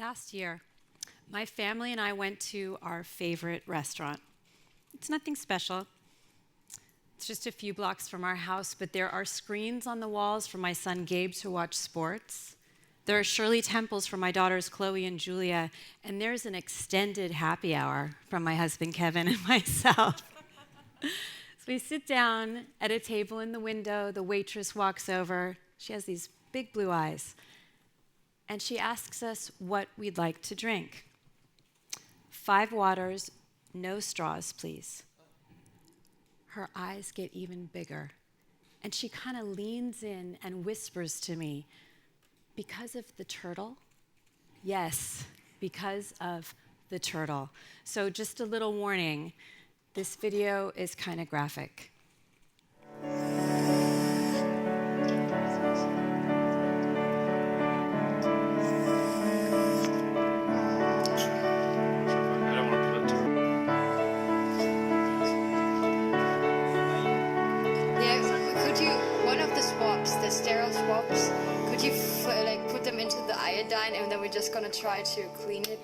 Last year, my family and I went to our favorite restaurant. It's nothing special. It's just a few blocks from our house, but there are screens on the walls for my son Gabe to watch sports. There are Shirley Temples for my daughters Chloe and Julia, and there's an extended happy hour from my husband Kevin and myself. So we sit down at a table in the window. The waitress walks over. She has these big blue eyes, and she asks us what we'd like to drink. 5 waters, no straws, please. Her eyes get even bigger, and she kind of leans in and whispers to me, "Because of the turtle?" Yes, because of the turtle. So just a little warning, this video is kind of graphic. The sterile swabs, could you put them into the iodine, and then we're just gonna try to clean it?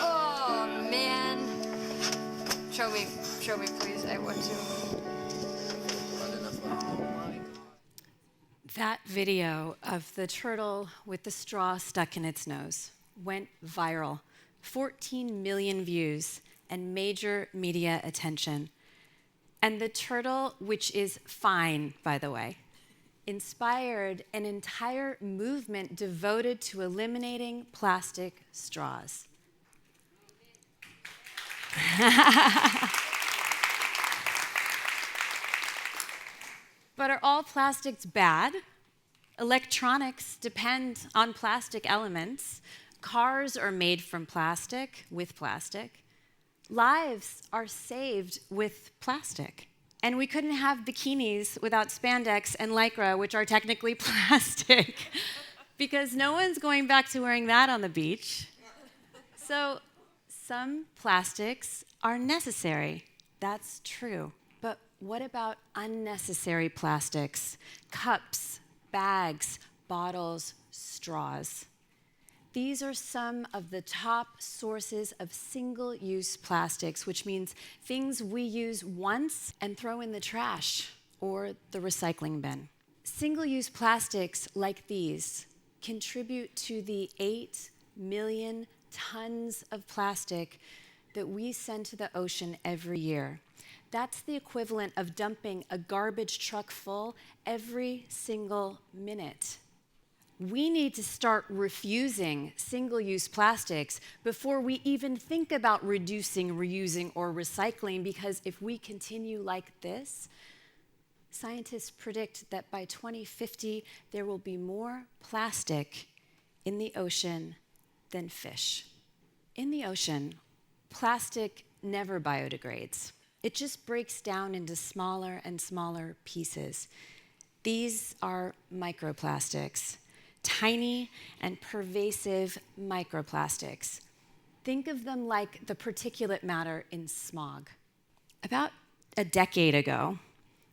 Oh man! Show me please, I want to. That video of the turtle with the straw stuck in its nose went viral. 14 million views and major media attention. And the turtle, which is fine, by the way, inspired an entire movement devoted to eliminating plastic straws. But are all plastics bad? Electronics depend on plastic elements. Cars are made from plastic, with plastic. Lives are saved with plastic. And we couldn't have bikinis without spandex and lycra, which are technically plastic, because no one's going back to wearing that on the beach. So some plastics are necessary. That's true. But what about unnecessary plastics? Cups, bags, bottles, straws. These are some of the top sources of single-use plastics, which means things we use once and throw in the trash or the recycling bin. Single-use plastics like these contribute to the 8 million tons of plastic that we send to the ocean every year. That's the equivalent of dumping a garbage truck full every single minute. We need to start refusing single-use plastics before we even think about reducing, reusing, or recycling, because if we continue like this, scientists predict that by 2050, there will be more plastic in the ocean than fish. In the ocean, plastic never biodegrades. It just breaks down into smaller and smaller pieces. These are microplastics, tiny and pervasive microplastics. Think of them like the particulate matter in smog. About a decade ago,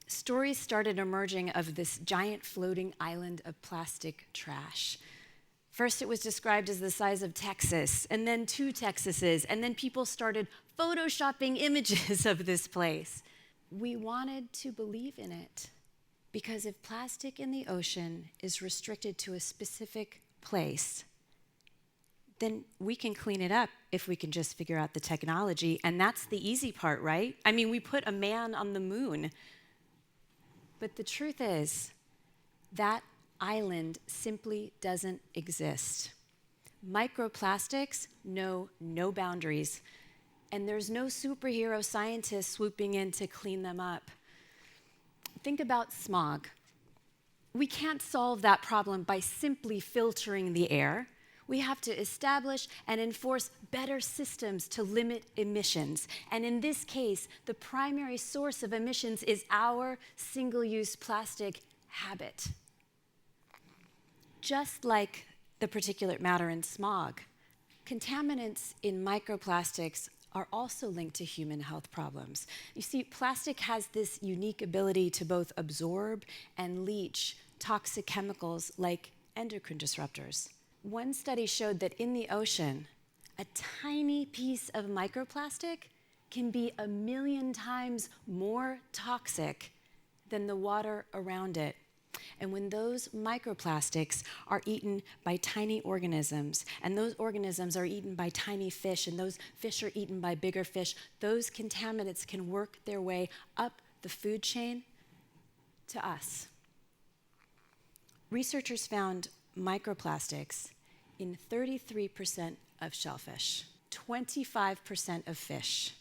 stories started emerging of this giant floating island of plastic trash. First, it was described as the size of Texas, and then 2 Texases, and then people started photoshopping images of this place. We wanted to believe in it, because if plastic in the ocean is restricted to a specific place, then we can clean it up if we can just figure out the technology, and that's the easy part, right? I mean, we put a man on the moon. But the truth is, that island simply doesn't exist. Microplastics know no boundaries, and there's no superhero scientist swooping in to clean them up. Think about smog. We can't solve that problem by simply filtering the air. We have to establish and enforce better systems to limit emissions. And in this case, the primary source of emissions is our single-use plastic habit. Just like the particulate matter in smog, contaminants in microplastics are also linked to human health problems. You see, plastic has this unique ability to both absorb and leach toxic chemicals like endocrine disruptors. One study showed that in the ocean, a tiny piece of microplastic can be 1,000,000 times more toxic than the water around it. And when those microplastics are eaten by tiny organisms, and those organisms are eaten by tiny fish, and those fish are eaten by bigger fish, those contaminants can work their way up the food chain to us. Researchers found microplastics in 33% of shellfish, 25% of fish,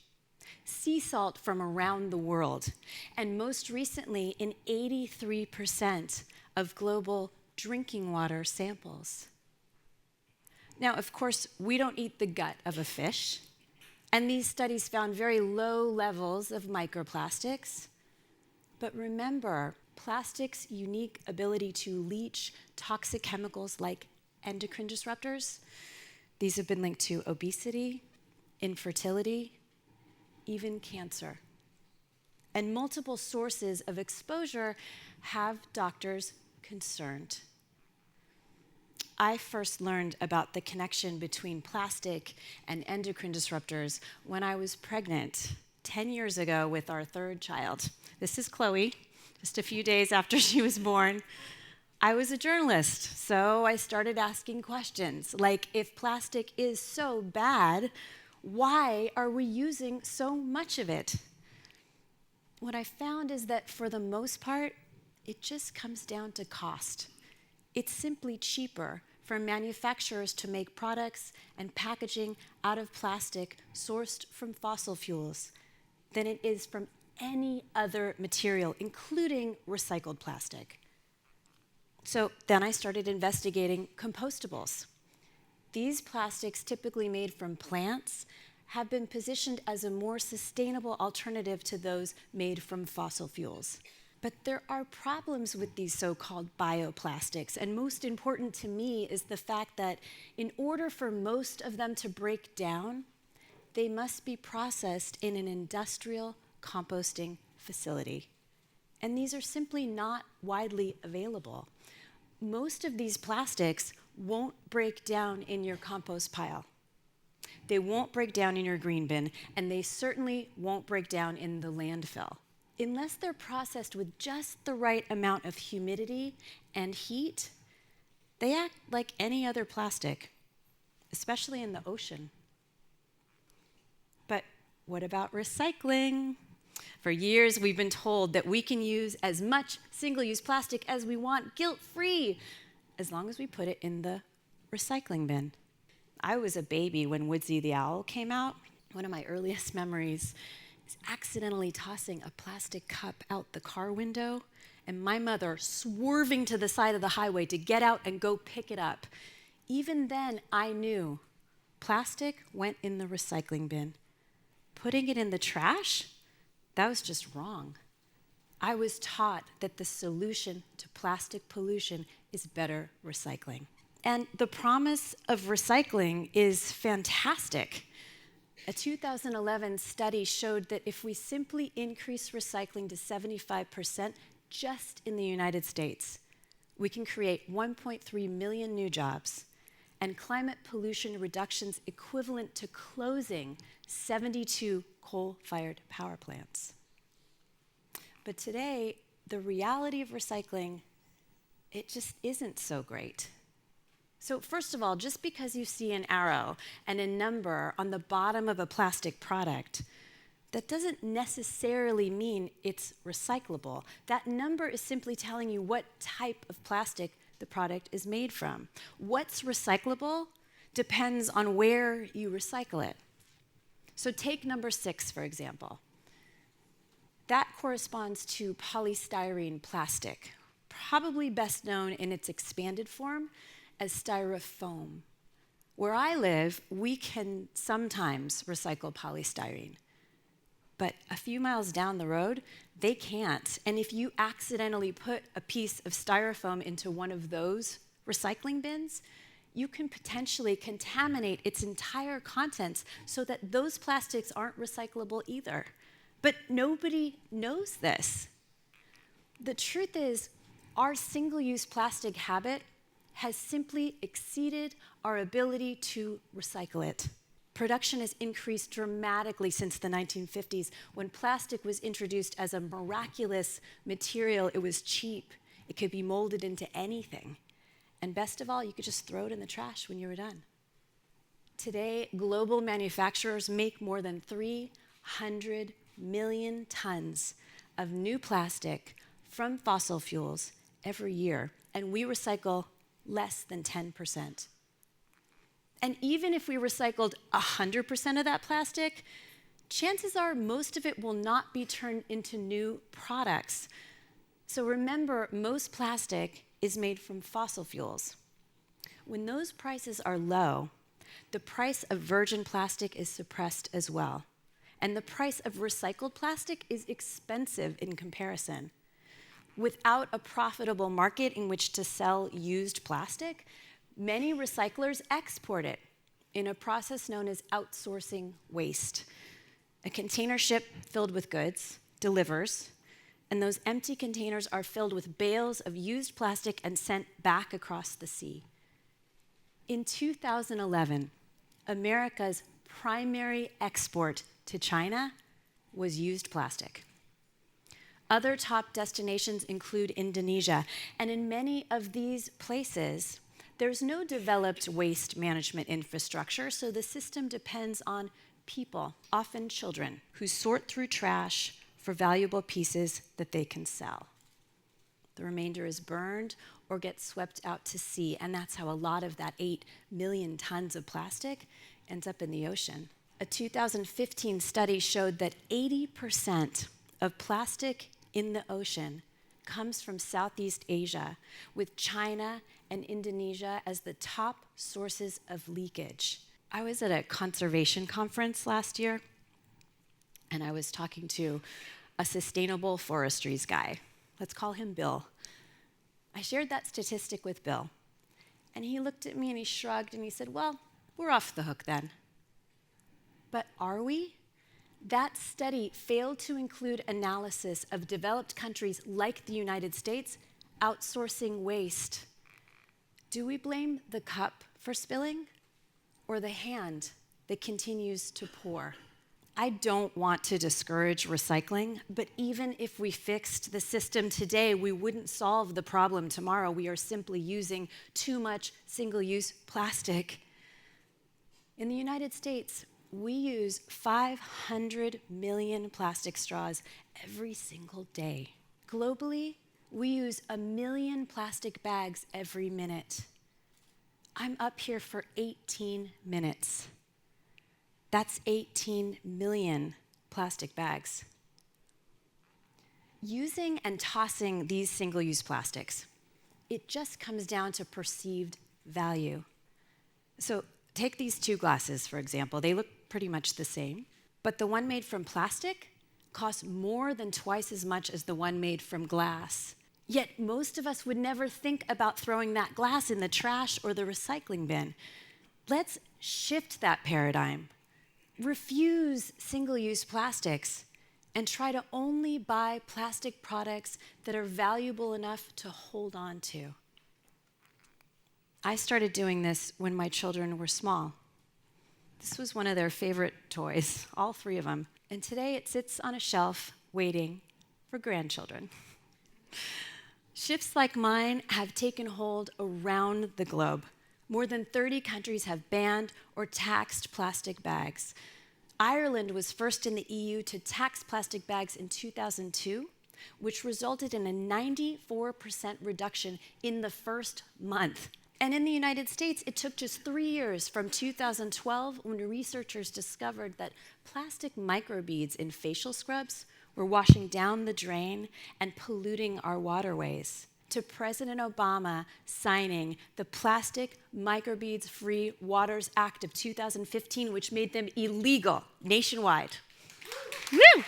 sea salt from around the world, and most recently in 83% of global drinking water samples. Now, of course, we don't eat the gut of a fish, and these studies found very low levels of microplastics. But remember, plastic's unique ability to leach toxic chemicals like endocrine disruptors, these have been linked to obesity, infertility, even cancer. And multiple sources of exposure have doctors concerned. I first learned about the connection between plastic and endocrine disruptors when I was pregnant 10 years ago with our third child. This is Chloe, just a few days after she was born. I was a journalist, so I started asking questions like, if plastic is so bad, why are we using so much of it? What I found is that for the most part, it just comes down to cost. It's simply cheaper for manufacturers to make products and packaging out of plastic sourced from fossil fuels than it is from any other material, including recycled plastic. So then I started investigating compostables. These plastics, typically made from plants, have been positioned as a more sustainable alternative to those made from fossil fuels. But there are problems with these so-called bioplastics, and most important to me is the fact that in order for most of them to break down, they must be processed in an industrial composting facility. And these are simply not widely available. Most of these plastics won't break down in your compost pile. They won't break down in your green bin, and they certainly won't break down in the landfill. Unless they're processed with just the right amount of humidity and heat, they act like any other plastic, especially in the ocean. But what about recycling? For years, we've been told that we can use as much single-use plastic as we want, guilt-free, as long as we put it in the recycling bin. I was a baby when Woodsy the Owl came out. One of my earliest memories is accidentally tossing a plastic cup out the car window, and my mother swerving to the side of the highway to get out and go pick it up. Even then, I knew plastic went in the recycling bin. Putting it in the trash? That was just wrong. I was taught that the solution to plastic pollution is better recycling. And the promise of recycling is fantastic. A 2011 study showed that if we simply increase recycling to 75% just in the United States, we can create 1.3 million new jobs and climate pollution reductions equivalent to closing 72 coal-fired power plants. But today, the reality of recycling, it just isn't so great. So first of all, just because you see an arrow and a number on the bottom of a plastic product, that doesn't necessarily mean it's recyclable. That number is simply telling you what type of plastic the product is made from. What's recyclable depends on where you recycle it. So take number 6, for example. That corresponds to polystyrene plastic, probably best known in its expanded form as styrofoam. Where I live, we can sometimes recycle polystyrene, but a few miles down the road, they can't. And if you accidentally put a piece of styrofoam into one of those recycling bins, you can potentially contaminate its entire contents so that those plastics aren't recyclable either. But nobody knows this. The truth is, our single-use plastic habit has simply exceeded our ability to recycle it. Production has increased dramatically since the 1950s, when plastic was introduced as a miraculous material. It was cheap. It could be molded into anything. And best of all, you could just throw it in the trash when you were done. Today, global manufacturers make more than 300 million tons of new plastic from fossil fuels every year, and we recycle less than 10%. And even if we recycled 100% of that plastic, chances are most of it will not be turned into new products. So remember, most plastic is made from fossil fuels. When those prices are low, the price of virgin plastic is suppressed as well. And the price of recycled plastic is expensive in comparison. Without a profitable market in which to sell used plastic, many recyclers export it in a process known as outsourcing waste. A container ship filled with goods delivers, and those empty containers are filled with bales of used plastic and sent back across the sea. In 2011, America's primary export to China was used plastic. Other top destinations include Indonesia, and in many of these places, there's no developed waste management infrastructure, so the system depends on people, often children, who sort through trash for valuable pieces that they can sell. The remainder is burned or gets swept out to sea, and that's how a lot of that 8 million tons of plastic ends up in the ocean. A 2015 study showed that 80% of plastic in the ocean comes from Southeast Asia, with China and Indonesia as the top sources of leakage. I was at a conservation conference last year, and I was talking to a sustainable forestries guy. Let's call him Bill. I shared that statistic with Bill, and he looked at me and he shrugged and he said, "Well, we're off the hook then." But are we? That study failed to include analysis of developed countries like the United States outsourcing waste. Do we blame the cup for spilling or the hand that continues to pour? I don't want to discourage recycling, but even if we fixed the system today, we wouldn't solve the problem tomorrow. We are simply using too much single-use plastic. In the United States, we use 500 million plastic straws every single day. Globally, we use 1 million plastic bags every minute. I'm up here for 18 minutes. That's 18 million plastic bags. Using and tossing these single-use plastics, it just comes down to perceived value. So take these two glasses, for example. They look pretty much the same, but the one made from plastic costs more than twice as much as the one made from glass. Yet most of us would never think about throwing that glass in the trash or the recycling bin. Let's shift that paradigm. Refuse single-use plastics and try to only buy plastic products that are valuable enough to hold on to. I started doing this when my children were small. This was one of their favorite toys, all 3 of them. And today it sits on a shelf waiting for grandchildren. Shifts like mine have taken hold around the globe. More than 30 countries have banned or taxed plastic bags. Ireland was first in the EU to tax plastic bags in 2002, which resulted in a 94% reduction in the first month. And in the United States, it took just 3 years from 2012 when researchers discovered that plastic microbeads in facial scrubs were washing down the drain and polluting our waterways, to President Obama signing the Plastic Microbeads Free Waters Act of 2015, which made them illegal nationwide. Woo!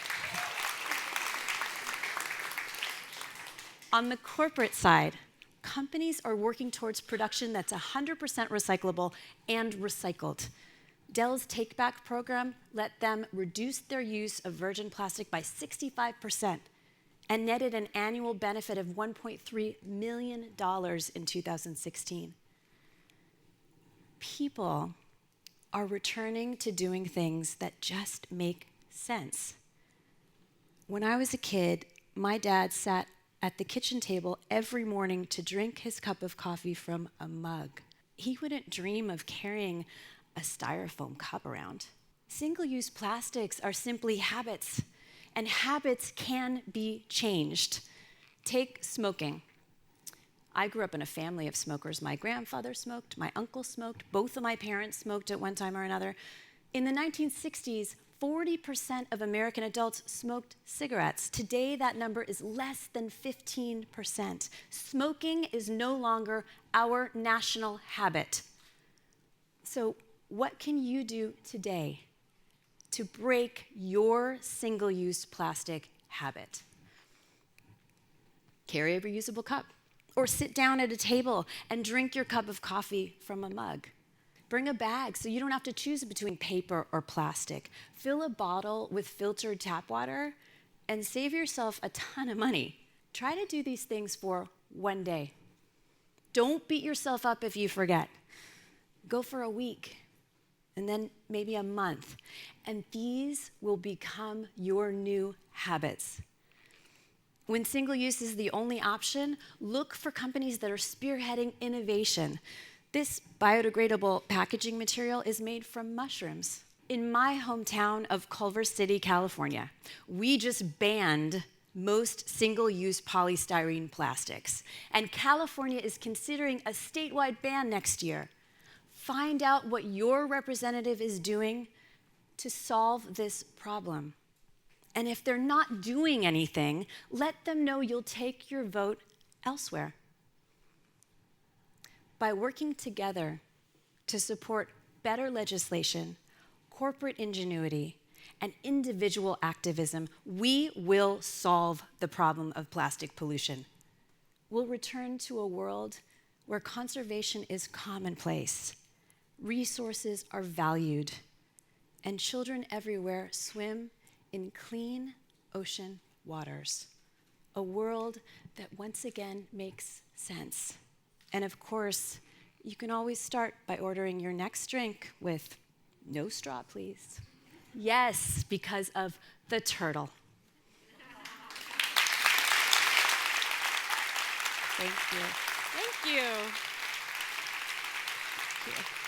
On the corporate side, companies are working towards production that's 100% recyclable and recycled. Dell's Take Back program let them reduce their use of virgin plastic by 65% and netted an annual benefit of $1.3 million in 2016. People are returning to doing things that just make sense. When I was a kid, my dad sat at the kitchen table every morning to drink his cup of coffee from a mug. He wouldn't dream of carrying a styrofoam cup around. Single-use plastics are simply habits, and habits can be changed. Take smoking. I grew up in a family of smokers. My grandfather smoked, my uncle smoked, both of my parents smoked at one time or another. In the 1960s, 40% of American adults smoked cigarettes. Today, that number is less than 15%. Smoking is no longer our national habit. So, what can you do today to break your single-use plastic habit? Carry a reusable cup, or sit down at a table and drink your cup of coffee from a mug. Bring a bag so you don't have to choose between paper or plastic. Fill a bottle with filtered tap water and save yourself a ton of money. Try to do these things for one day. Don't beat yourself up if you forget. Go for a week, and then maybe a month, and these will become your new habits. When single use is the only option, look for companies that are spearheading innovation. This biodegradable packaging material is made from mushrooms. In my hometown of Culver City, California, we just banned most single-use polystyrene plastics, and California is considering a statewide ban next year. Find out what your representative is doing to solve this problem. And if they're not doing anything, let them know you'll take your vote elsewhere. By working together to support better legislation, corporate ingenuity, and individual activism, we will solve the problem of plastic pollution. We'll return to a world where conservation is commonplace, resources are valued, and children everywhere swim in clean ocean waters. A world that once again makes sense. And of course, you can always start by ordering your next drink with no straw, please. Yes, because of the turtle. Thank you. Thank you. Thank you.